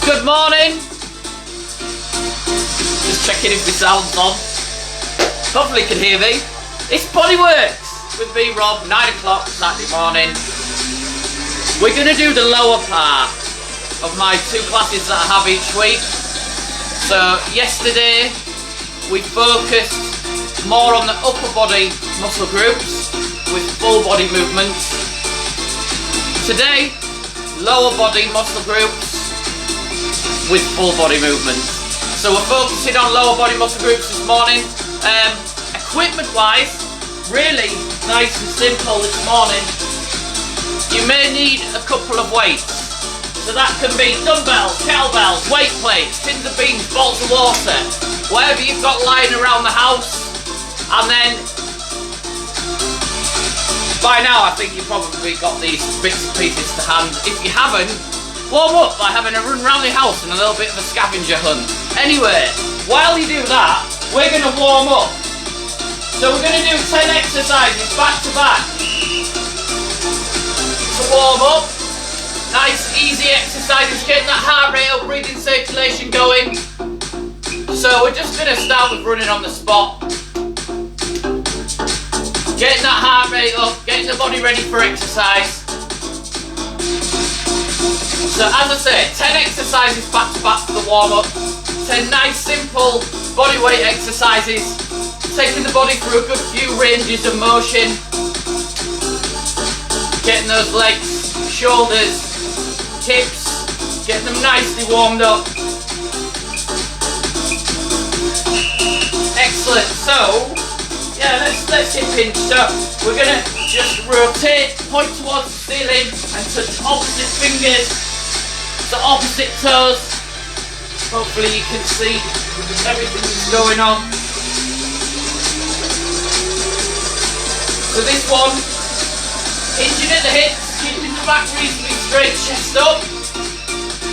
Good morning. Just checking if the sound's on. Hopefully you can hear me. It's BodyWorX with me, Rob, 9 o'clock Saturday morning. We're going to do the lower part of my two classes that I have each week. So yesterday we focused more on the upper body muscle groups with full body movements. Today, lower body muscle groups with full body movements. So we're focusing on lower body muscle groups this morning. Equipment wise, really nice and simple this morning. You may need a couple of weights. So that can be dumbbells, kettlebells, weight plates, tins of beans, bottles of water, whatever you've got lying around the house. And then by now I think you've probably got these bits and pieces to hand. If you haven't, warm up by having a run around the house and a little bit of a scavenger hunt. Anyway, while you do that, we're going to warm up. So we're going to do 10 exercises back to back to warm up. Nice easy exercises, getting that heart rate up, breathing circulation going. So we're just going to start with running on the spot. Getting that heart rate up, getting the body ready for exercise. So as I say, 10 exercises back to back for the warm up. 10 nice simple body weight exercises, taking the body through a good few ranges of motion. Getting those legs, shoulders, hips, getting them nicely warmed up. Excellent. So yeah, let's hip hinge. So we're gonna just rotate, point towards the ceiling and touch opposite fingers to opposite toes. Hopefully you can see everything that's going on. So this one, hinging at the hips, keeping the back reasonably straight, chest up,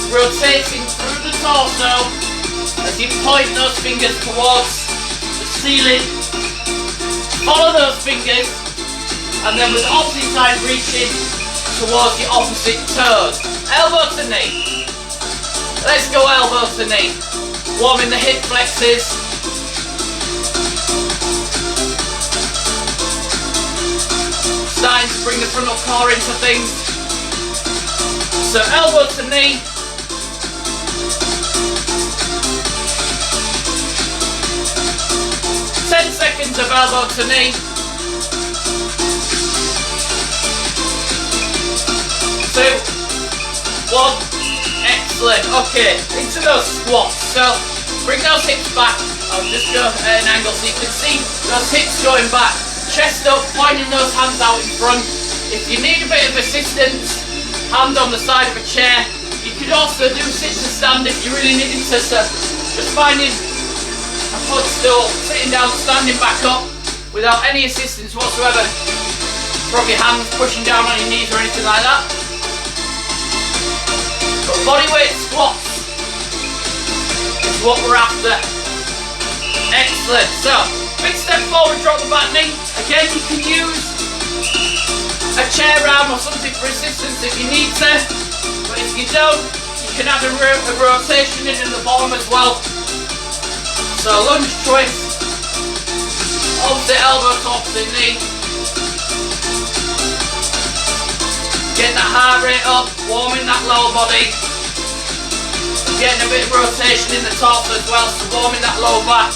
rotating through the torso as you point those fingers towards the ceiling. Follow those fingers, and then with the opposite side reaching towards the opposite toes. Elbow to knee. Let's go elbow to knee. Warming the hip flexors. Starting to bring the frontal core into things. So elbow to knee. Seconds of elbow to knee. 2, 1. Excellent. Okay, into those squats. So bring those hips back. I'll just go at an angle so you can see those hips going back. Chest up, pointing those hands out in front. If you need a bit of assistance, hand on the side of a chair. You could also do sit to stand if you really needed to. So just finding a footstool, sitting down, standing back up without any assistance whatsoever from your hands pushing down on your knees or anything like that. But bodyweight squats is what we're after. Excellent. So big step forward, drop the back knee. Again, you can use a chair arm or something for assistance if you need to, but if you don't, you can add a rotation in the bottom as well. So lunge twist, opposite elbow to opposite knee. Getting that heart rate up, warming that lower body. Getting a bit of rotation in the torso as well, so warming that lower back.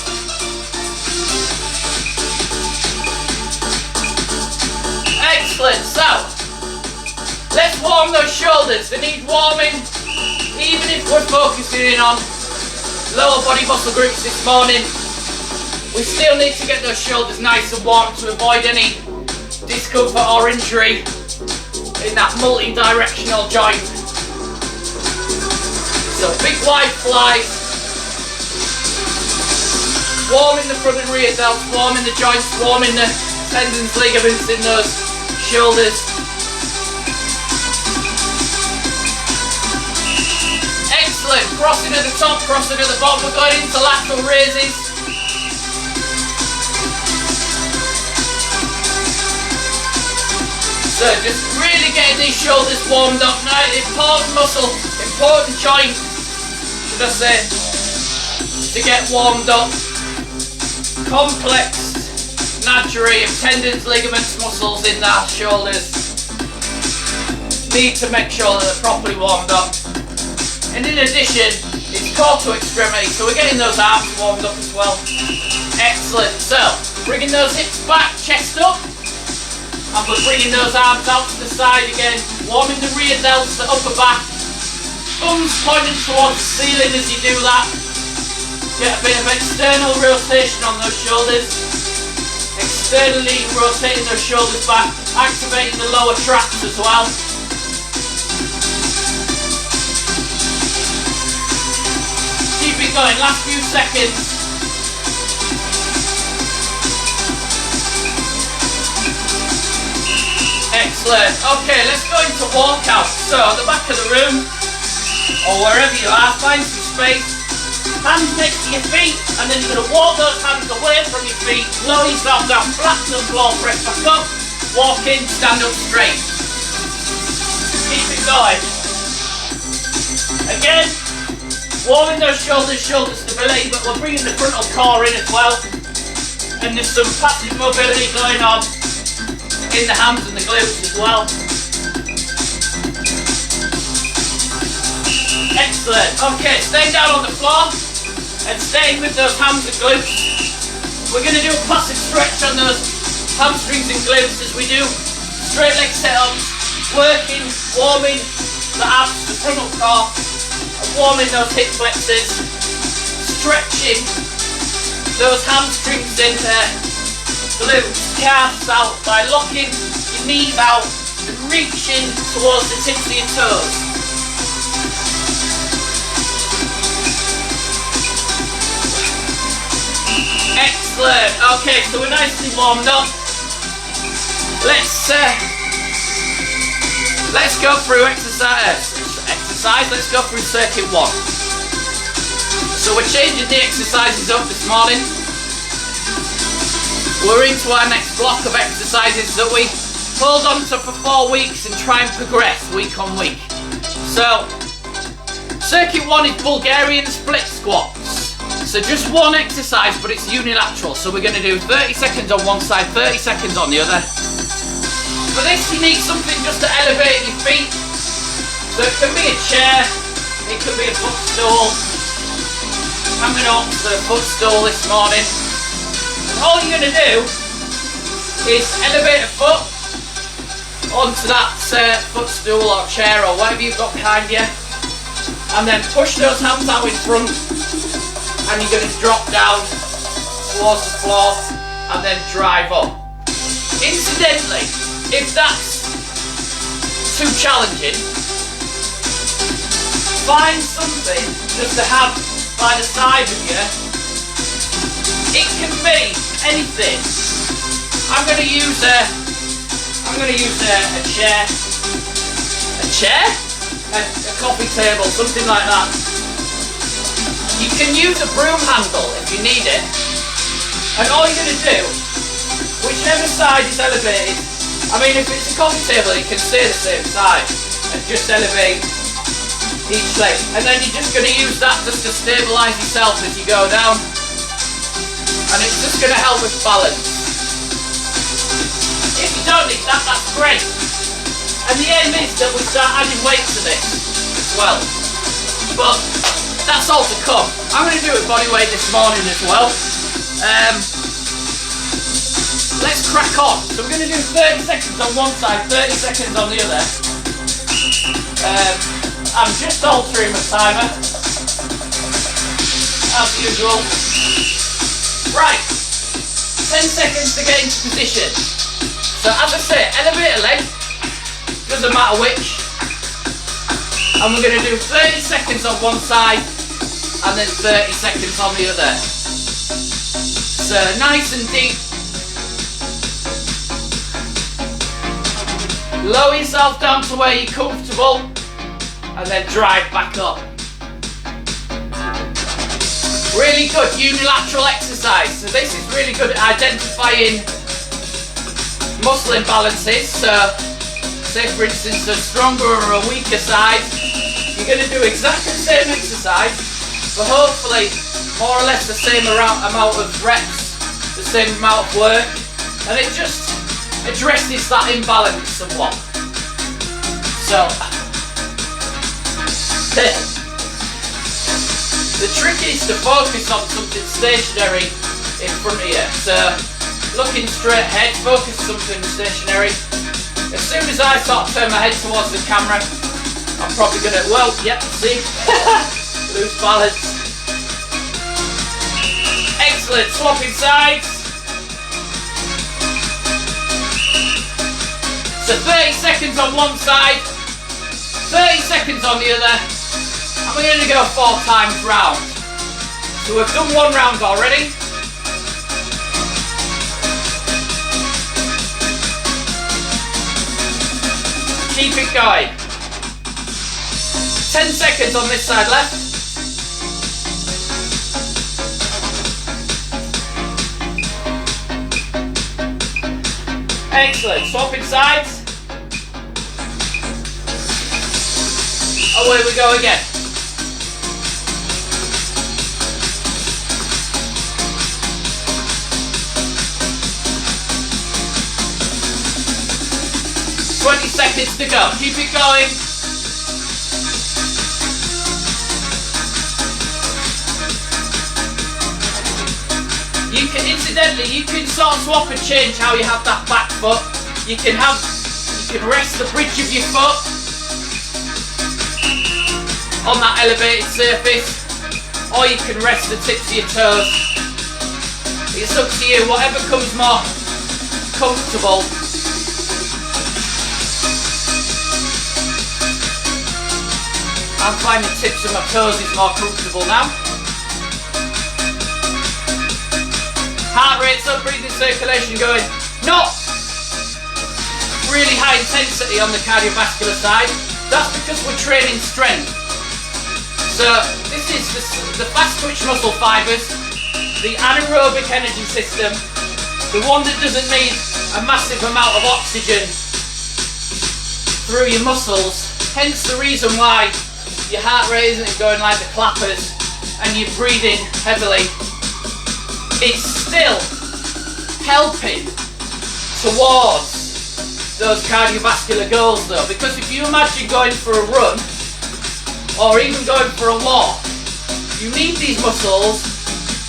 Excellent, so let's warm those shoulders. They need warming, even if we're focusing in on lower body muscle groups this morning. We still need to get those shoulders nice and warm to avoid any discomfort or injury in that multi-directional joint. So big wide flies, warming the front and rear delts, warming the joints, warming the tendons, ligaments in those shoulders. Excellent, crossing at the top, crossing at the bottom. We're going into lateral raises. So just really getting these shoulders warmed up now. Important muscle, important joint should I say, to get warmed up. Complex imagery of tendons, ligaments, muscles in our shoulders. Need to make sure that they're properly warmed up. And in addition, it's core to extremity, so we're getting those arms warmed up as well. Excellent. So, bringing those hips back, chest up, and we're bringing those arms out to the side again, warming the rear delts, the upper back. Thumbs pointing towards the ceiling as you do that. Get a bit of external rotation on those shoulders. Externally rotating those shoulders back, activating the lower traps as well. Keep it going, last few seconds. Excellent. Okay, let's go into walkout. So, at the back of the room, or wherever you are, find some space. Hands next to your feet, and then you're going to walk those hands away from your feet, lower yourself down flat to the floor, press back up, walk in, stand up straight. Keep it going. Again, warming those shoulders, shoulder stability, but we're bringing the frontal core in as well. And there's some passive mobility going on in the hams and the glutes as well. Excellent. Okay, staying down on the floor and staying with those hams and glutes. We're going to do a passive stretch on those hamstrings and glutes as we do straight leg setups, working, warming the abs, the frontal core, and warming those hip flexors, stretching those hamstrings in there, glutes, calves out by locking your knees out and reaching towards the tips of your toes. Excellent. Okay, so we're nicely warmed up. Let's go through exercise. Let's go through circuit 1. So we're changing the exercises up this morning. We're into our next block of exercises that we hold on to for 4 weeks and try and progress week on week. So, circuit 1 is Bulgarian split squats. So just one exercise, but it's unilateral. So we're going to do 30 seconds on one side, 30 seconds on the other. For this you need something just to elevate your feet. So it can be a chair, it could be a footstool. I'm going to opt for the footstool this morning. And all you're going to do is elevate a foot onto that footstool or chair or whatever you've got behind you. And then push those hands out in front. And you're going to drop down towards the floor and then drive up. Incidentally, if that's too challenging, find something just to have by the side of you. It can be anything. I'm going to use a chair. A chair? A coffee table, something like that. You can use a broom handle if you need it, and all you're going to do, whichever side is elevated, I mean if it's a coffee table it can stay the same side, and just elevate each leg, and then you're just going to use that just to stabilise yourself as you go down, and it's just going to help with balance. If you don't need that, that's great, and the aim is that we start adding weight to this as well, but that's all to come. I'm going to do a body weight this morning as well. Let's crack on. So we're going to do 30 seconds on one side, 30 seconds on the other. I'm just altering my timer, as usual. Right, 10 seconds to get into position. So as I say, elevate a leg, doesn't matter which. And we're going to do 30 seconds on one side, and then 30 seconds on the other. So nice and deep. Lower yourself down to where you're comfortable, and then drive back up. Really good unilateral exercise. So this is really good at identifying muscle imbalances. So say for instance a stronger or a weaker side, you're going to do exactly the same exercise, but hopefully more or less the same amount of reps, the same amount of work, and it just addresses that imbalance somewhat. So the trick is to focus on something stationary in front of you. So looking straight ahead, focus something stationary. As soon as I sort of turn my head towards the camera, I'm probably gonna, well, yep, see, lose balance. Excellent, swapping sides. So 30 seconds on one side, 30 seconds on the other, and we're going to go 4 times round. So we've done 1 round already. Keep it going. 10 seconds on this side left. Excellent, swapping sides. Away we go again. Seconds to go. Keep it going. You can, incidentally, you can sort of swap and change how you have that back foot. You can rest the bridge of your foot on that elevated surface, or you can rest the tips of your toes. It's up to you, whatever comes more comfortable. I'm finding tips of my toes is more comfortable now. Heart rate's up, breathing circulation going. Not really high intensity on the cardiovascular side. That's because we're training strength. So this is the fast twitch muscle fibres, the anaerobic energy system, the one that doesn't need a massive amount of oxygen through your muscles. Hence the reason why your heart rate isn't going like the clappers and you're breathing heavily. It's still helping towards those cardiovascular goals though, because if you imagine going for a run or even going for a walk, you need these muscles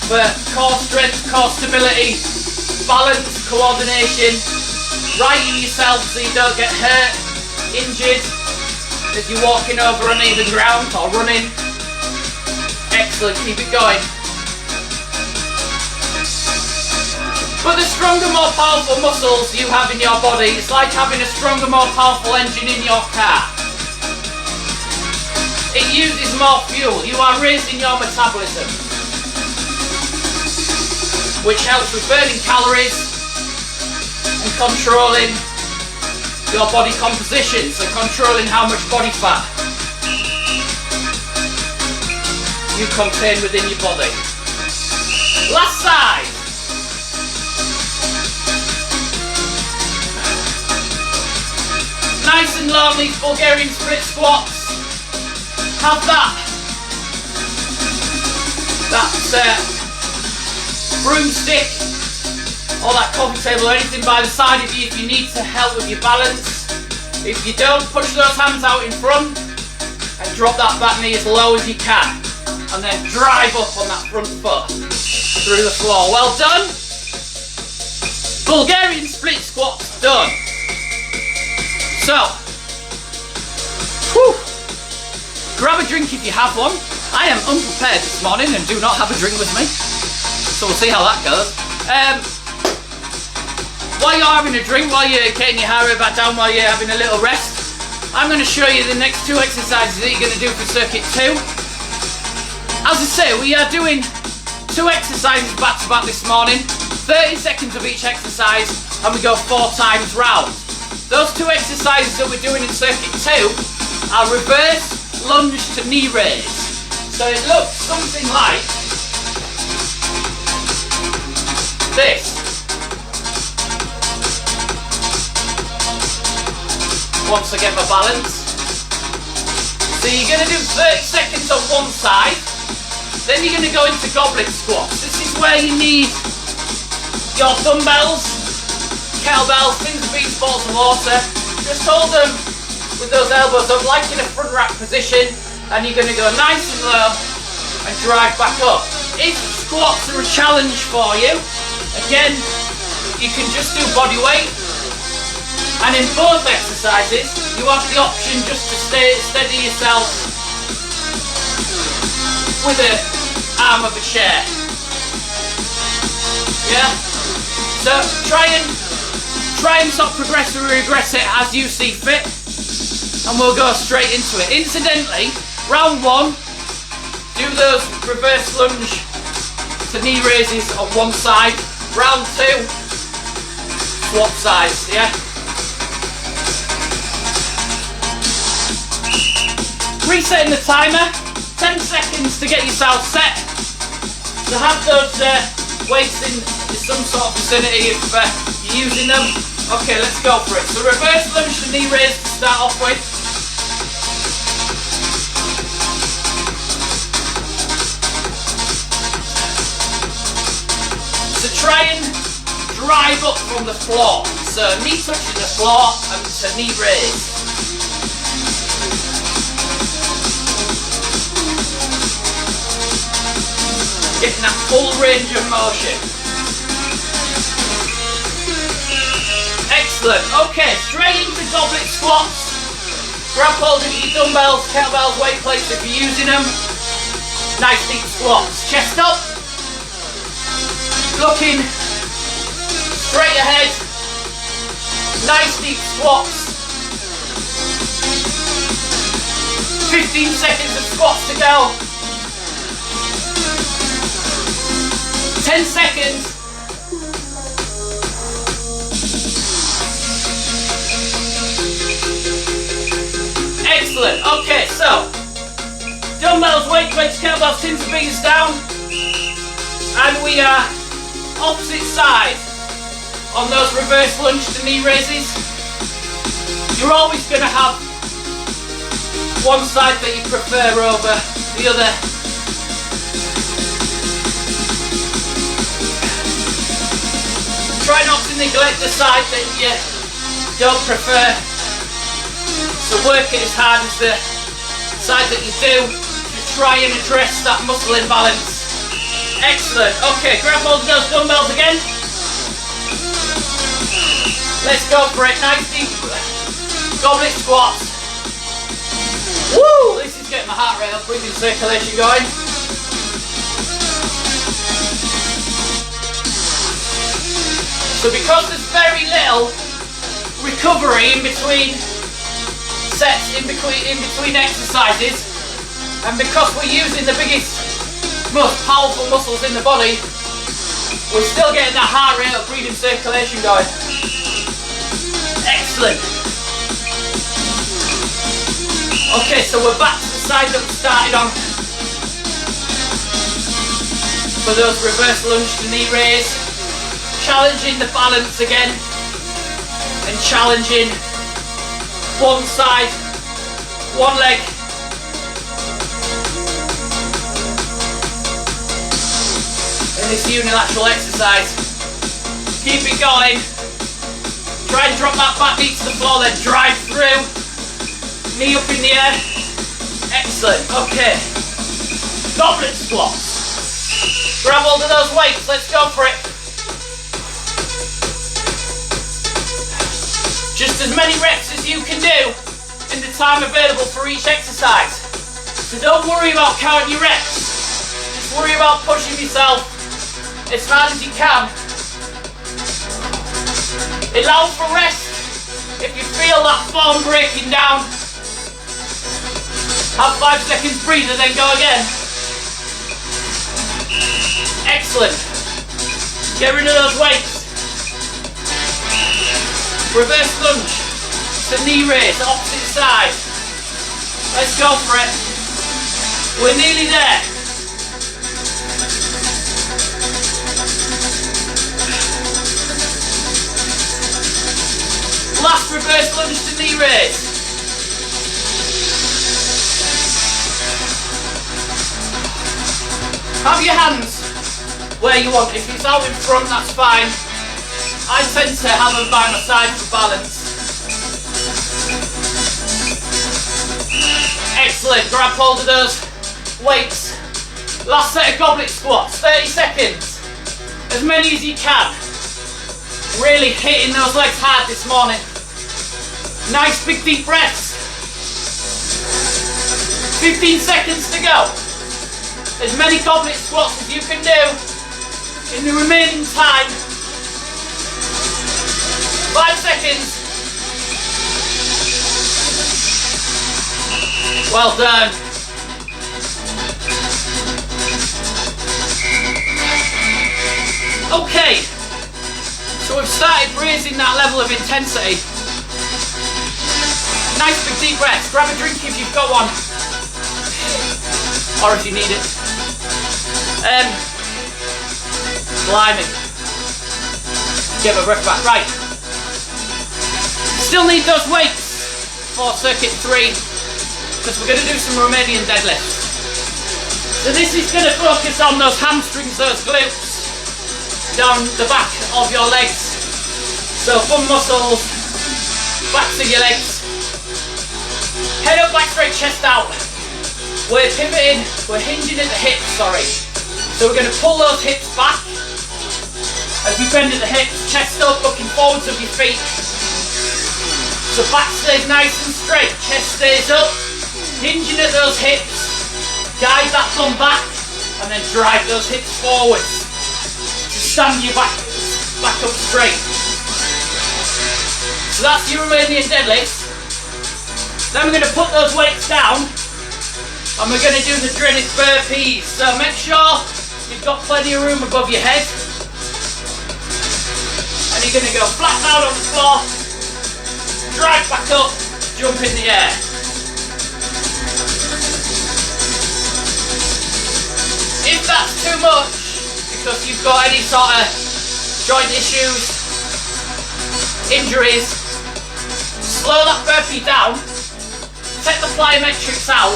for core strength, core stability, balance, coordination, righting yourself so you don't get hurt, injured as you're walking over uneven ground or running. Excellent, keep it going. But the stronger, more powerful muscles you have in your body, it's like having a stronger, more powerful engine in your car. It uses more fuel. You are raising your metabolism, which helps with burning calories and controlling your body composition, so controlling how much body fat you contain within your body. Last side. Nice and long, these Bulgarian split squats. Have that broomstick or that coffee table or anything by the side of you if you need to help with your balance. If you don't, push those hands out in front and drop that back knee as low as you can, and then drive up on that front foot through the floor. Well done. Bulgarian split squats done. So, grab a drink if you have one. I am unprepared this morning and do not have a drink with me, so we'll see how that goes. While you're having a drink, while you're getting your hair back down, while you're having a little rest, I'm going to show you the next 2 exercises that you're going to do for circuit 2. As I say, we are doing 2 exercises back to back this morning, 30 seconds of each exercise, and we go 4 times round. Those 2 exercises that we're doing in circuit 2 are reverse lunge to knee raise. So it looks something like this. Once I get my balance. So you're going to do 30 seconds on one side, Then you're going to go into goblet squats. This is where you need your dumbbells, kettlebells, things of beans, balls of water. Just hold them with those elbows up like in a front rack position, and you're going to go nice and low and drive back up. If squats are a challenge for you, again, you can just do body weight, and in both exercises you have the option just to steady yourself with the arm of a chair. Yeah? So try and sort of progress or regress it as you see fit, and we'll go straight into it. Incidentally, round 1, do those reverse lunge to knee raises on one side. Round 2, swap sides, yeah? Resetting the timer, 10 seconds to get yourself set. So have those weights in some sort of vicinity if you're using them. Okay, let's go for it. So reverse lunge to knee raise to start off with. So try and drive up from the floor. So knee touching the floor and to knee raise. Getting that full range of motion. Excellent. Okay, straight into goblet squats. Grab hold of your dumbbells, kettlebells, weight plates if you're using them. Nice deep squats. Chest up. Looking straight ahead. Nice deep squats. 15 seconds of squats to go. 10 seconds. Excellent. Okay, so dumbbells, weight plates, kettlebells, tins of beans down, and we are opposite side on those reverse lunge to knee raises. You're always going to have one side that you prefer over the other. Try not to neglect the side that you don't prefer. So work it as hard as the side that you do to try and address that muscle imbalance. Excellent. Okay, grab hold of those dumbbells again. Let's go for it. Nice deep goblet squats. Woo! This is getting my heart rate up, breathing circulation going. So because there's very little recovery in between sets, in between exercises, and because we're using the biggest, most powerful muscles in the body, we're still getting that heart rate up, breathing circulation going. Excellent. Okay, so we're back to the side that we started on for those reverse lunge to knee raise. Challenging the balance again and challenging one side, one leg. In this unilateral exercise. Keep it going. Try and drop that back knee to the floor, then drive through. Knee up in the air. Excellent. Okay. Goblet squats. Grab hold of those weights. Let's go for it. Just as many reps as you can do in the time available for each exercise. So don't worry about counting your reps. Just worry about pushing yourself as hard as you can. Allow for rest if you feel that form breaking down. Have 5 seconds breather, then go again. Excellent. Get rid of those weights. Reverse lunge to knee raise, opposite side. Let's go for it. We're nearly there. Last reverse lunge to knee raise. Have your hands where you want. If it's out in front, that's fine. I tend to have them by my side for balance. Excellent. Grab hold of those weights. Last set of goblet squats, 30 seconds. As many as you can. Really hitting those legs hard this morning. Nice big deep breaths. 15 seconds to go. As many goblet squats as you can do in the remaining time. 5 seconds. Well done. Okay, so we've started raising that level of intensity. Nice big deep breaths. Grab a drink if you've got one, or if you need it. Blimey. Get my breath back. Right. Still need those weights for circuit 3, because we're going to do some Romanian deadlifts. So this is going to focus on those hamstrings, those glutes, down the back of your legs. So bum muscles, backs of your legs. Head up, back straight, chest out. We're pivoting, we're hinging at the hips, sorry. So we're going to pull those hips back. As we bend at the hips, chest up, looking forwards of your feet. So back stays nice and straight, chest stays up, hinging at those hips. Guide that bum back, and then drive those hips forwards. Stand your back up straight. So that's your Romanian deadlifts. Then we're going to put those weights down and we're going to do the dreaded burpees. So make sure you've got plenty of room above your head. And you're going to go flat down on the floor, drive back up, jump in the air. If that's too much, because you've got any sort of joint issues, injuries, slow that burpee down, take the plyometrics out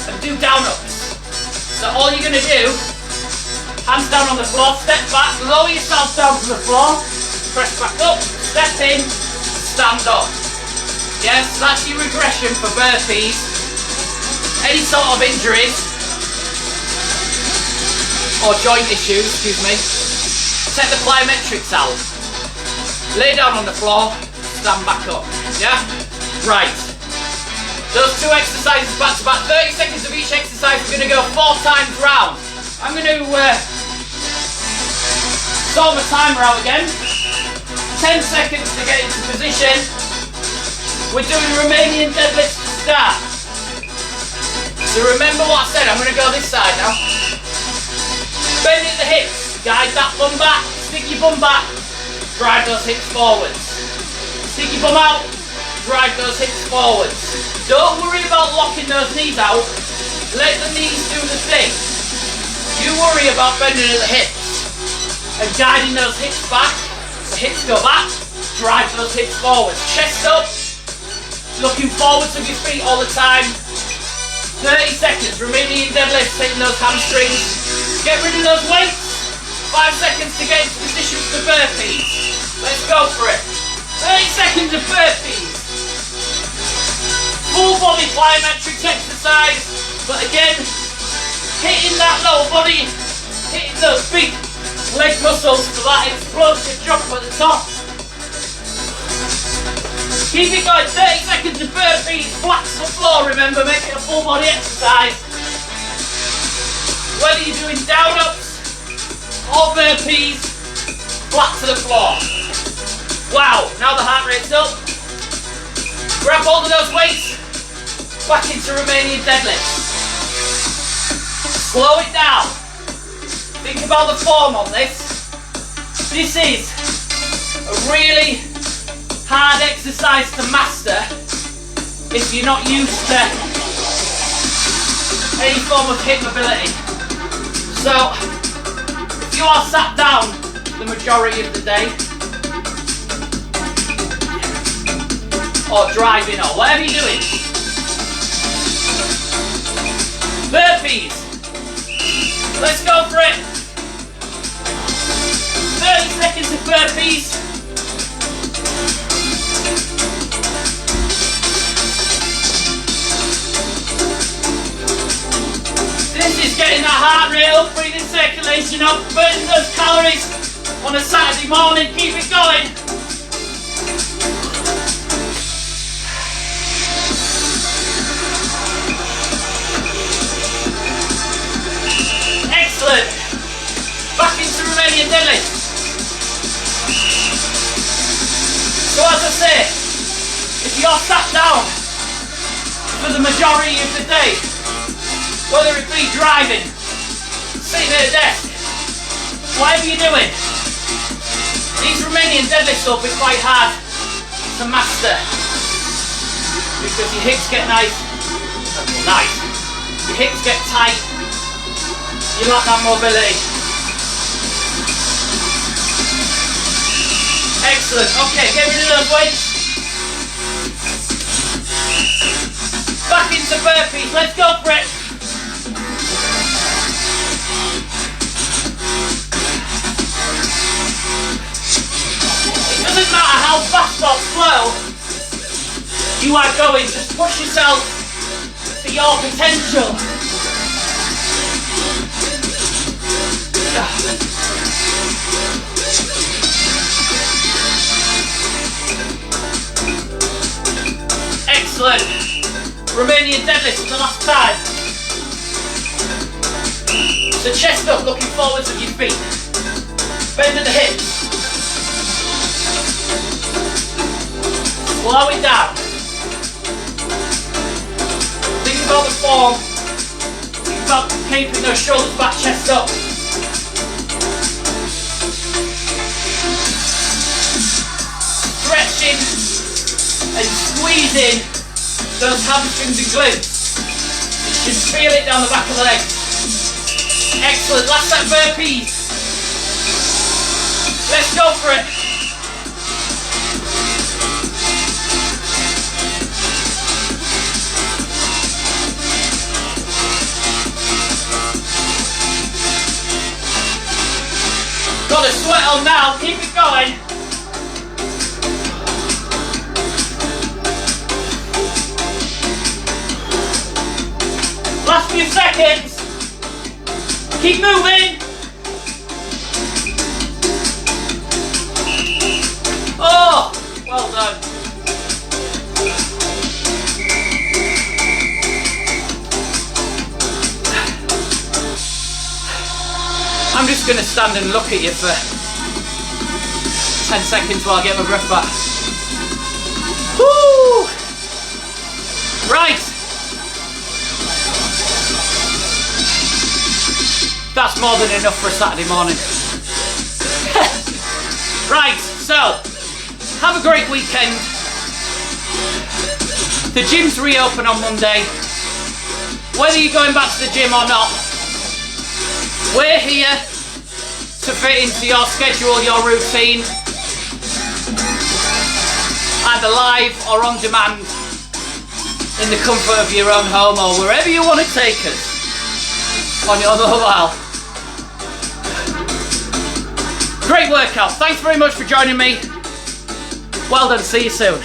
and do down ups. So all you're going to do, hands down on the floor, step back, lower yourself down to the floor, press back up, step in, stand up. Yes, that's your regression for burpees. Any sort of injuries or joint issues, excuse me, take the plyometrics out, lay down on the floor, stand back up, yeah? Right, those two exercises back to back, 30 seconds of each exercise, we're going to go 4 times round. I'm going to sort my timer out again, 10 seconds to get into position. We're doing Romanian deadlifts to start. So remember what I said, I'm going to go this side now. Bend at the hips, guide that bum back, stick your bum back, drive those hips forwards. Stick your bum out, drive those hips forwards. Don't worry about locking those knees out, let the knees do the thing. You worry about bending at the hips and guiding those hips back. The hips go back, drive those hips forwards. Chest up, looking forwards with your feet all the time. 30 seconds, Romanian deadlifts, taking those hamstrings. Get rid of those weights. 5 seconds to get into position for the burpees. Let's go for it. 30 seconds of burpees. Full body plyometrics exercise, but again, hitting that lower body, hitting those big leg muscles for that explosive jump at the top. Keep it going, 30 seconds of burpees, flat to the floor, remember, make it a full body exercise. Whether you're doing down ups or burpees, flat to the floor. Wow, now the heart rate's up. Grab hold of those weights, back into Romanian deadlifts. Slow it down. Think about the form on this. This is a really hard exercise to master if you're not used to any form of hip mobility. So, if you are sat down the majority of the day, or driving, or whatever you're doing, burpees. Let's go for it. 30 seconds of burpees. This is getting that heart rate up, breathing circulation up, burning those calories on a Saturday morning. Keep it going. Excellent. Back into Romanian deadlift. So as I say, if you're sat down for the majority of the day, whether it be driving, sitting at a desk, whatever you're doing, these Romanian deadlifts will be quite hard to master because your hips get nice, your hips get tight, you lack that mobility. Excellent, okay, get rid of those weights. Back into burpees, let's go for it. It doesn't matter how fast or slow you are going, just push yourself to your potential. Excellent. Romanian deadlift for the last time. So chest up, looking forwards with your feet. Bend at the hips. Slow it down. Think about the form. Think about keeping those shoulders back, chest up. Stretching and squeezing those hamstrings and glutes. Just feel it down the back of the legs. Excellent, last set burpees. Let's go for it. Got a sweat on now, keep it going. Last few seconds. Keep moving. Oh, well done. I'm just going to stand and look at you for 10 seconds while I get my breath back. Woo! Right. That's more than enough for a Saturday morning. Right, so, have a great weekend. The gyms reopen on Monday. Whether you're going back to the gym or not, we're here to fit into your schedule, your routine, either live or on demand, in the comfort of your own home or wherever you want to take us on your mobile. Great workout. Thanks very much for joining me. Well done. See you soon.